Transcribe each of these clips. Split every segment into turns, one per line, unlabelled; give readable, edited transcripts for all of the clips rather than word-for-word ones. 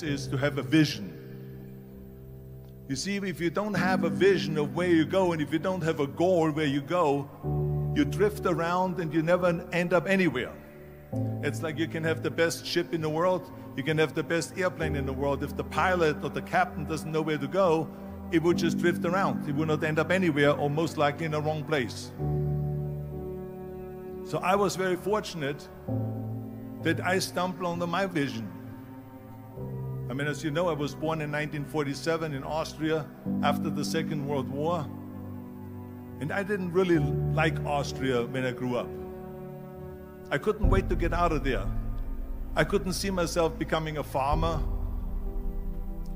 is to have a vision. You see, if you don't have a vision of where you go, and if you don't have a goal where you go, you drift around and you never end up anywhere. It's like you can have the best ship in the world, you can have the best airplane in the world. If the pilot or the captain doesn't know where to go, it would just drift around. It would not end up anywhere, or most likely in the wrong place. So I was very fortunate that I stumbled onto my vision. I mean, as you know, I was born in 1947 in Austria after the Second World War. And I didn't really like Austria when I grew up. I couldn't wait to get out of there. I couldn't see myself becoming a farmer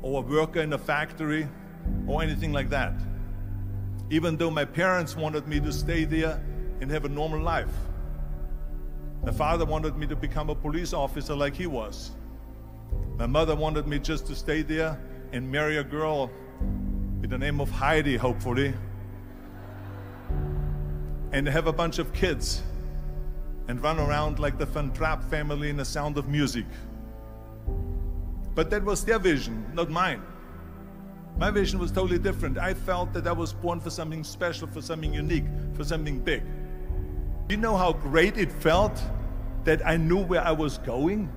or a worker in a factory or anything like that. Even though my parents wanted me to stay there and have a normal life. My father wanted me to become a police officer like he was. My mother wanted me just to stay there and marry a girl with the name of Heidi, hopefully, and have a bunch of kids and run around like the Van Trapp family in The Sound of Music. But that was their vision, not mine. My vision was totally different. I felt that I was born for something special, for something unique, for something big. Do you know how great it felt that I knew where I was going?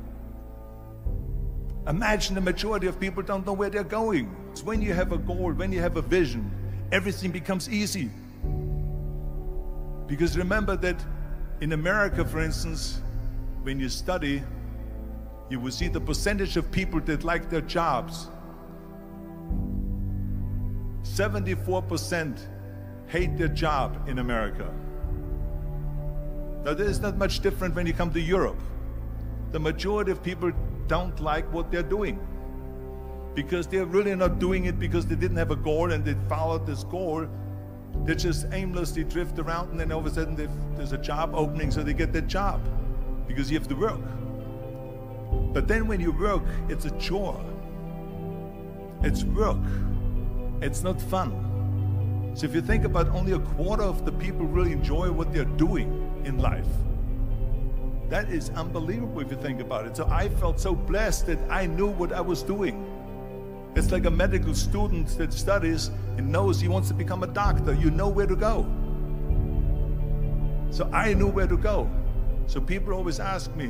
Imagine the majority of people don't know where they're going. It's when you have a goal, when you have a vision, everything becomes easy. Because remember that in America, for instance, when you study, you will see the percentage of people that like their jobs. 74% hate their job in America. Now, there is not much different when you come to Europe. The majority of people don't like what they're doing because they're really not doing it because they didn't have a goal and they followed this goal. They just aimlessly drift around, and then all of a sudden there's a job opening, so they get that job because you have to work. But then when you work, it's a chore. It's work. It's not fun. So if you think about, only a quarter of the people really enjoy what they're doing in life. That is unbelievable if you think about it. So I felt so blessed that I knew what I was doing. It's like a medical student that studies and knows he wants to become a doctor. You know where to go. So I knew where to go. So people always ask me,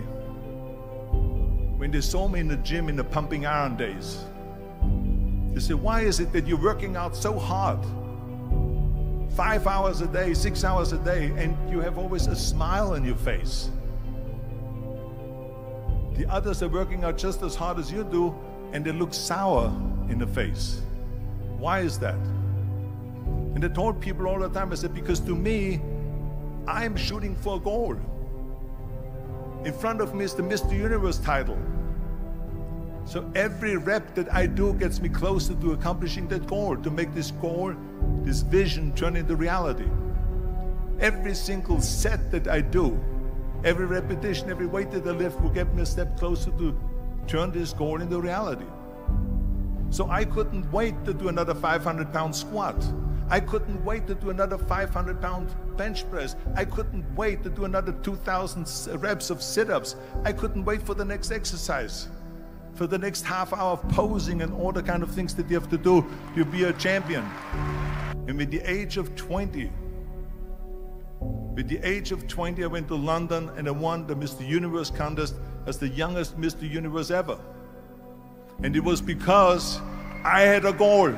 when they saw me in the gym in the pumping iron days, they say, why is it that you're working out so hard? 5 hours a day, 6 hours a day, and you have always a smile on your face. The others are working out just as hard as you do, and they look sour in the face. Why is that? And I told people all the time, I said, because to me, I'm shooting for a goal. In front of me is the Mr. Universe title. So every rep that I do gets me closer to accomplishing that goal, to make this goal, this vision turn into reality. Every single set that I do, every repetition, every weight that I lift will get me a step closer to turn this goal into reality. So I couldn't wait to do another 500-pound squat. I couldn't wait to do another 500-pound bench press. I couldn't wait to do another 2,000 reps of sit-ups. I couldn't wait for the next exercise, for the next half hour of posing and all the kind of things that you have to do to be a champion. And with the age of 20, I went to London and I won the Mr. Universe contest as the youngest Mr. Universe ever. And it was because I had a goal.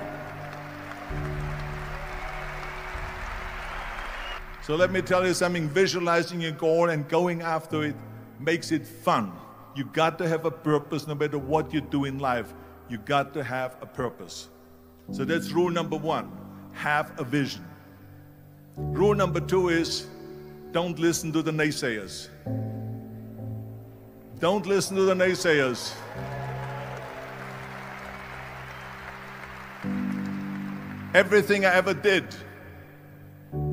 So let me tell you something, visualizing a goal and going after it makes it fun. You got to have a purpose no matter what you do in life. You got to have a purpose. So that's rule number one, have a vision. Rule number two is, don't listen to the naysayers. Don't listen to the naysayers. Everything I ever did,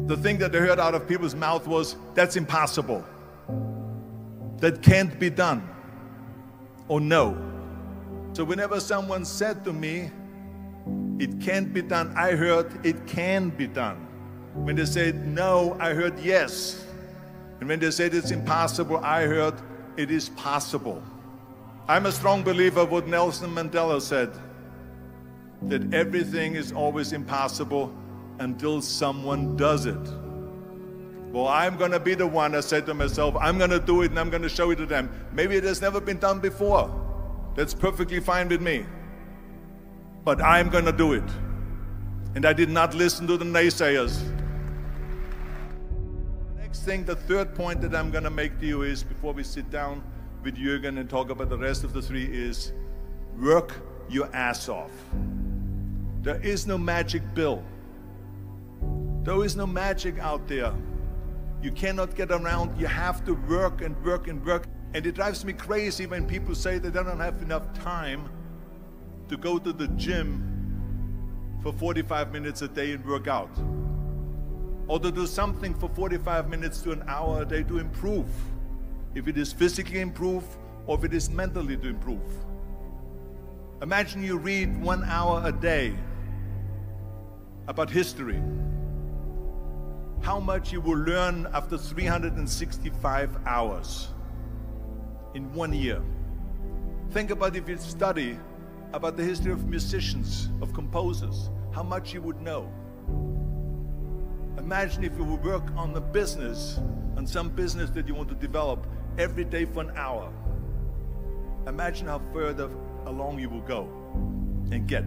the thing that I heard out of people's mouth was, that's impossible. That can't be done. Or no. So whenever someone said to me, it can't be done, I heard, it can be done. When they said no, I heard yes. And when they said it's impossible, I heard, it is possible. I'm a strong believer of what Nelson Mandela said, that everything is always impossible until someone does it. Well, I'm going to be the one, I said to myself, I'm going to do it and I'm going to show it to them. Maybe it has never been done before. That's perfectly fine with me. But I'm going to do it. And I did not listen to the naysayers. The next thing, the third point that I'm going to make to you is, before we sit down with Jürgen and talk about the rest of the three, is work your ass off. There is no magic pill. There is no magic out there. You cannot get around. You have to work and work and work. And it drives me crazy when people say that they don't have enough time to go to the gym for 45 minutes a day and work out, or to do something for 45 minutes to an hour a day to improve, if it is physically improve or if it is mentally to improve. Imagine you read 1 hour a day about history. How much you will learn after 365 hours in 1 year. Think about if you study about the history of musicians, of composers, how much you would know. Imagine if you would work on a business, on some business that you want to develop every day for an hour. Imagine how further along you will go and get.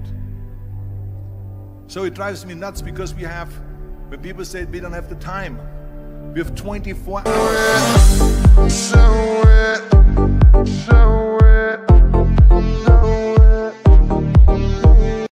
So it drives me nuts because when people say we don't have the time, we have 24 hours.